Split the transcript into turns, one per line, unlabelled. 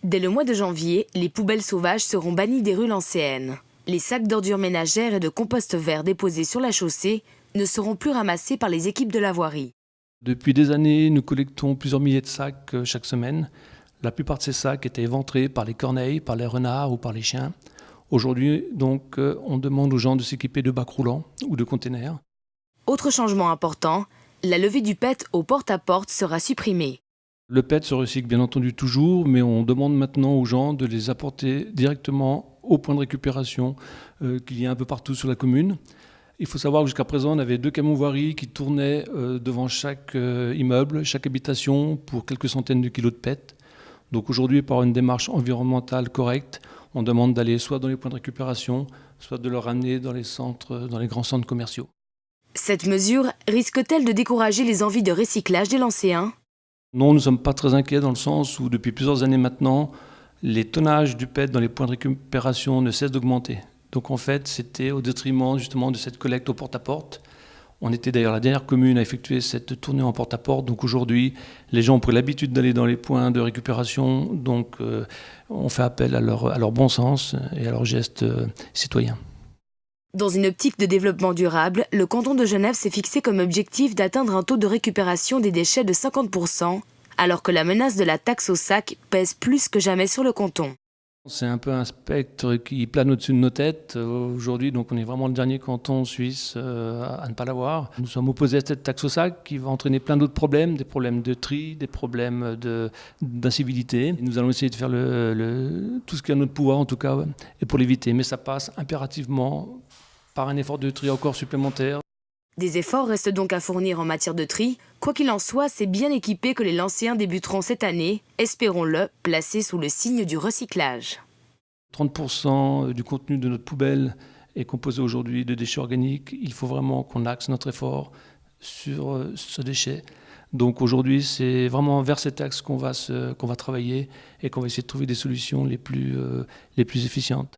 Dès le mois de janvier, les poubelles sauvages seront bannies des rues lancéennes. Les sacs d'ordures ménagères et de compost vert déposés sur la chaussée ne seront plus ramassés par les équipes de la voirie.
Depuis des années, nous collectons plusieurs milliers de sacs chaque semaine. La plupart de ces sacs étaient éventrés par les corneilles, par les renards ou par les chiens. Aujourd'hui, donc, on demande aux gens de s'équiper de bacs roulants ou de containers.
Autre changement important, la levée du PET au porte-à-porte sera supprimée.
Le PET se recycle bien entendu toujours, mais on demande maintenant aux gens de les apporter directement au point de récupération qu'il y a un peu partout sur la commune. Il faut savoir que jusqu'à présent, on avait 2 camions voirie qui tournaient devant chaque immeuble, chaque habitation pour quelques centaines de kilos de PET. Donc aujourd'hui, par une démarche environnementale correcte, on demande d'aller soit dans les points de récupération, soit de le ramener dans les grands centres commerciaux.
Cette mesure risque-t-elle de décourager les envies de recyclage des Lancéens ?
Non, nous ne sommes pas très inquiets dans le sens où depuis plusieurs années maintenant, les tonnages du PET dans les points de récupération ne cessent d'augmenter. Donc en fait, c'était au détriment justement de cette collecte au porte-à-porte. On était d'ailleurs la dernière commune à effectuer cette tournée en porte-à-porte. Donc aujourd'hui, les gens ont pris l'habitude d'aller dans les points de récupération. Donc on fait appel à leur bon sens et à leurs gestes citoyens.
Dans une optique de développement durable, le canton de Genève s'est fixé comme objectif d'atteindre un taux de récupération des déchets de 50%, alors que la menace de la taxe au sac pèse plus que jamais sur le canton.
C'est un peu un spectre qui plane au-dessus de nos têtes. Aujourd'hui, donc, on est vraiment le dernier canton suisse à ne pas l'avoir. Nous sommes opposés à cette taxe au sac qui va entraîner plein d'autres problèmes, des problèmes de tri, des problèmes d'incivilité. Nous allons essayer de faire tout ce qui est à notre pouvoir, en tout cas, et pour l'éviter. Mais ça passe impérativement par un effort de tri encore supplémentaire.
Des efforts restent donc à fournir en matière de tri. Quoi qu'il en soit, c'est bien équipé que les Lancéens débuteront cette année, espérons-le, placés sous le signe du recyclage.
30% du contenu de notre poubelle est composé aujourd'hui de déchets organiques. Il faut vraiment qu'on axe notre effort sur ce déchet. Donc aujourd'hui, c'est vraiment vers cet axe qu'on va travailler et qu'on va essayer de trouver des solutions les plus efficientes.